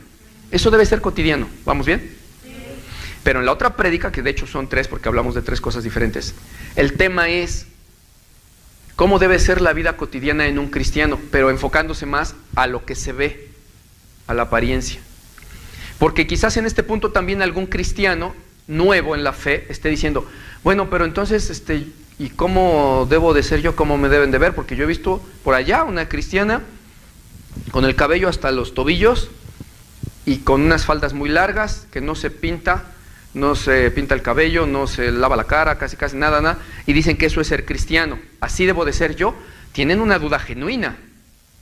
Eso debe ser cotidiano. ¿Vamos bien? Sí. Pero en la otra prédica, que de hecho son 3 porque hablamos de 3 cosas diferentes, el tema es cómo debe ser la vida cotidiana en un cristiano, pero enfocándose más a lo que se ve, a la apariencia. Porque quizás en este punto también algún cristiano nuevo en la fe esté diciendo: bueno, pero entonces, ¿y cómo debo de ser yo? ¿Cómo me deben de ver? Porque yo he visto por allá una cristiana con el cabello hasta los tobillos y con unas faldas muy largas, que no se pinta el cabello, no se lava la cara, casi nada, y dicen que eso es ser cristiano. ¿Así debo de ser yo? Tienen una duda genuina,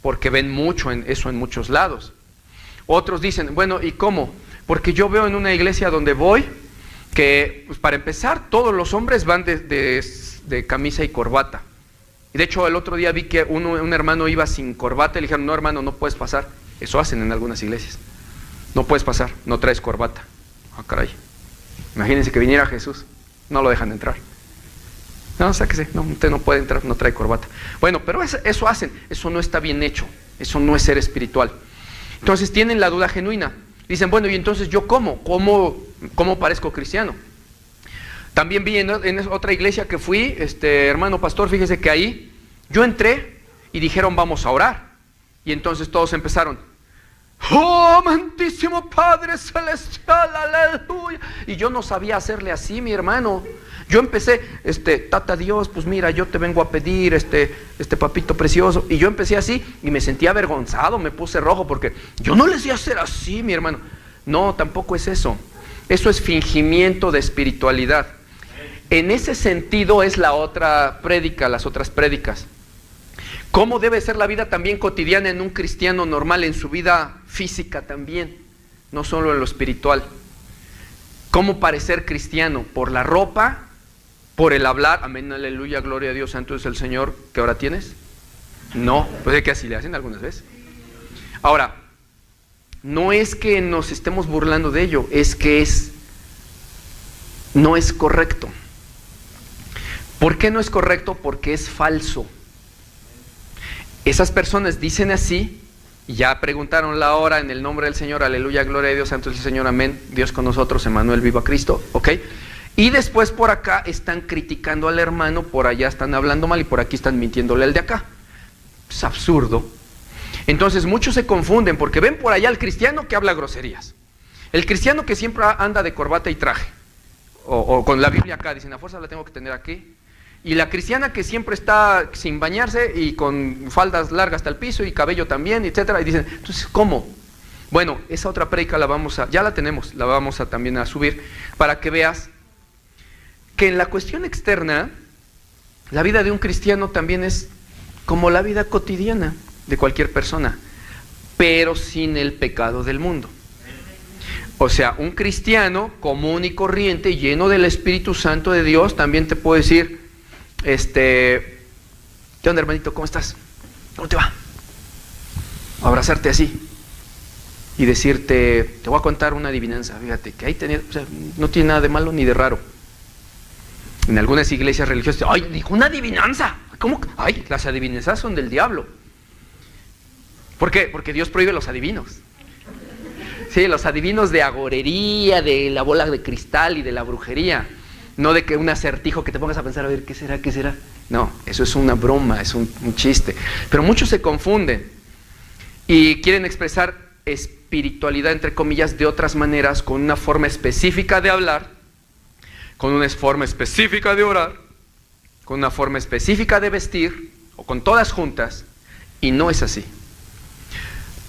porque ven mucho en eso en muchos lados. Otros dicen, bueno, ¿y cómo? Porque yo veo en una iglesia donde voy que, pues, para empezar, todos los hombres van de camisa y corbata. Y de hecho, el otro día vi que un hermano iba sin corbata y le dijeron, no hermano, no puedes pasar. Eso hacen en algunas iglesias. No puedes pasar, no traes corbata. Ah, caray. Imagínense que viniera Jesús, no lo dejan entrar. No, sáquese, no, usted no puede entrar, no trae corbata. Bueno, pero eso hacen, eso no está bien hecho, eso no es ser espiritual. Entonces tienen la duda genuina. Dicen, bueno, ¿y entonces yo cómo parezco cristiano? También vi en otra iglesia que fui, hermano pastor, fíjese que ahí yo entré y dijeron, vamos a orar. Y entonces todos empezaron, oh, amantísimo Padre Celestial, aleluya. Y yo no sabía hacerle así, mi hermano. Yo empecé, tata Dios, pues mira, yo te vengo a pedir, papito precioso. Y yo empecé así y me sentí avergonzado, me puse rojo porque yo no les iba a hacer así, mi hermano. No, tampoco es eso. Eso es fingimiento de espiritualidad. En ese sentido es la otra prédica, las otras prédicas. ¿Cómo debe ser la vida también cotidiana en un cristiano normal, en su vida física también, no solo en lo espiritual? ¿Cómo parecer cristiano? ¿Por la ropa? ¿Por el hablar? Amén, aleluya, gloria a Dios, santo es el Señor. ¿Qué hora tienes? No, pues es que así le hacen algunas veces. Ahora, no es que nos estemos burlando de ello, es que no es correcto. ¿Por qué no es correcto? Porque es falso. Esas personas dicen así, y ya preguntaron la hora en el nombre del Señor, aleluya, gloria a Dios, santo es el Señor, amén, Dios con nosotros, Emmanuel, viva Cristo, ¿ok? Y después por acá están criticando al hermano, por allá están hablando mal y por aquí están mintiéndole al de acá. Es absurdo. Entonces muchos se confunden porque ven por allá al cristiano que habla groserías. El cristiano que siempre anda de corbata y traje, o con la Biblia acá, dicen, a fuerza la tengo que tener aquí. Y la cristiana que siempre está sin bañarse y con faldas largas hasta el piso y cabello también, etcétera. Y dicen, entonces, ¿cómo? Bueno, esa otra predica ya la tenemos, la vamos a también a subir para que veas que en la cuestión externa, la vida de un cristiano también es como la vida cotidiana de cualquier persona, pero sin el pecado del mundo. O sea, un cristiano común y corriente, lleno del Espíritu Santo de Dios, también te puede decir, ¿qué onda, hermanito? ¿Cómo estás? ¿Cómo te va? Abrazarte así y decirte, te voy a contar una adivinanza, fíjate, que ahí no tiene nada de malo ni de raro. En algunas iglesias religiosas, ¡ay, dijo una adivinanza! ¿Cómo? ¡Ay, las adivinanzas son del diablo! ¿Por qué? Porque Dios prohíbe los adivinos. Sí, los adivinos de agorería, de la bola de cristal y de la brujería. No de que un acertijo que te pongas a pensar, a ver, ¿qué será? ¿Qué será? No, eso es una broma, es un chiste. Pero muchos se confunden y quieren expresar espiritualidad, entre comillas, de otras maneras, con una forma específica de hablar, con una forma específica de orar, con una forma específica de vestir, o con todas juntas, y no es así.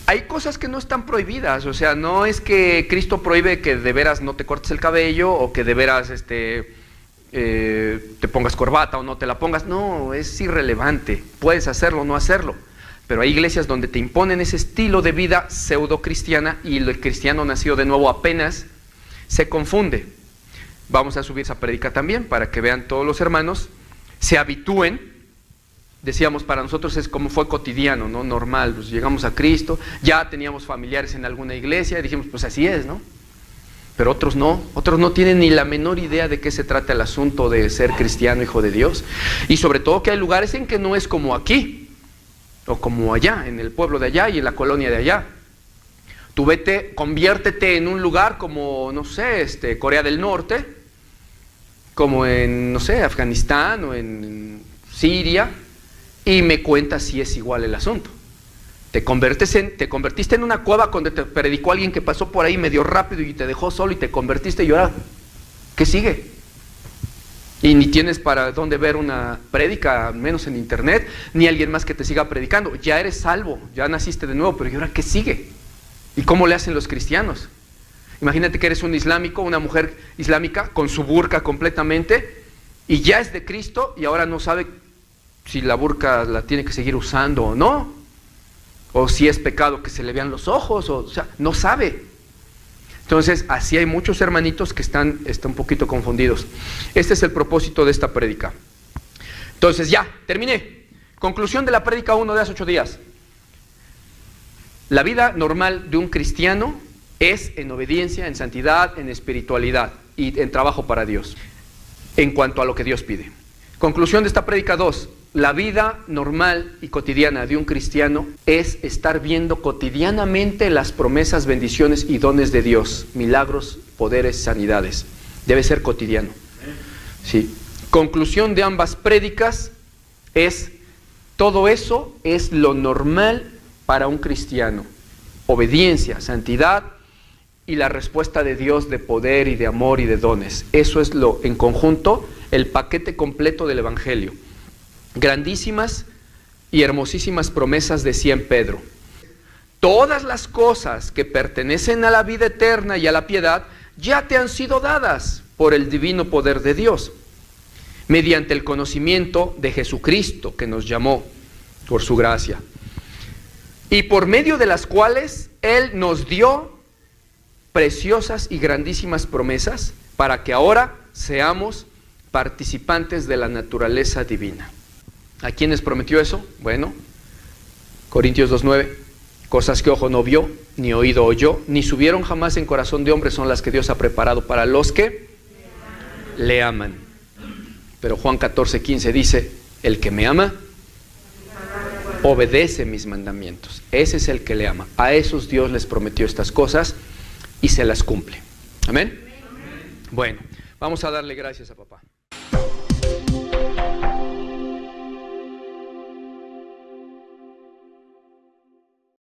Hay cosas que no están prohibidas, o sea, no es que Cristo prohíbe que de veras no te cortes el cabello o que de veras te pongas corbata o no te la pongas. No, es irrelevante, puedes hacerlo o no hacerlo. Pero hay iglesias donde te imponen ese estilo de vida pseudo cristiana y el cristiano nacido de nuevo apenas se confunde. Vamos a subir esa prédica también para que vean todos los hermanos, se habitúen. Decíamos, para nosotros es como fue cotidiano, ¿no? Normal, pues llegamos a Cristo, ya teníamos familiares en alguna iglesia y dijimos, pues así es, ¿no? Pero otros no tienen ni la menor idea de qué se trata el asunto de ser cristiano, hijo de Dios. Y sobre todo que hay lugares en que no es como aquí, o como allá, en el pueblo de allá y en la colonia de allá. Tú vete, conviértete en un lugar como, no sé, Corea del Norte, como en, no sé, Afganistán o en Siria, y me cuentas si es igual el asunto. Te convertiste en una cueva cuando te predicó alguien que pasó por ahí medio rápido y te dejó solo y te convertiste y ahora, ¿qué sigue? Y ni tienes para dónde ver una prédica, menos en internet, ni alguien más que te siga predicando. Ya eres salvo, ya naciste de nuevo, pero ¿y ahora qué sigue? ¿Y cómo le hacen los cristianos? Imagínate que eres un islámico, una mujer islámica con su burka completamente y ya es de Cristo y ahora no sabe si la burka la tiene que seguir usando o no. o si es pecado que se le vean los ojos, o sea, no sabe. Entonces, así hay muchos hermanitos que están un poquito confundidos. Este es el propósito de esta prédica. Entonces, ya, terminé. Conclusión de la prédica 1 de hace 8 días. La vida normal de un cristiano es en obediencia, en santidad, en espiritualidad y en trabajo para Dios, en cuanto a lo que Dios pide. Conclusión de esta prédica 2. La vida normal y cotidiana de un cristiano es estar viendo cotidianamente las promesas, bendiciones y dones de Dios, milagros, poderes, sanidades. Debe ser cotidiano. Sí. Conclusión de ambas prédicas es, todo eso es lo normal para un cristiano. Obediencia, santidad y la respuesta de Dios de poder y de amor y de dones. Eso es lo, en conjunto, el paquete completo del Evangelio. Grandísimas y hermosísimas promesas decía en Pedro. Todas las cosas que pertenecen a la vida eterna y a la piedad ya te han sido dadas por el divino poder de Dios, mediante el conocimiento de Jesucristo que nos llamó por su gracia, y por medio de las cuales Él nos dio preciosas y grandísimas promesas para que ahora seamos participantes de la naturaleza divina. ¿A quiénes prometió eso? Bueno, Corintios 2:9, cosas que ojo no vio, ni oído oyó, ni subieron jamás en corazón de hombre son las que Dios ha preparado para los que le aman. Pero Juan 14:15 dice, el que me ama, obedece mis mandamientos. Ese es el que le ama. A esos Dios les prometió estas cosas y se las cumple. Amén. Bueno, vamos a darle gracias a papá.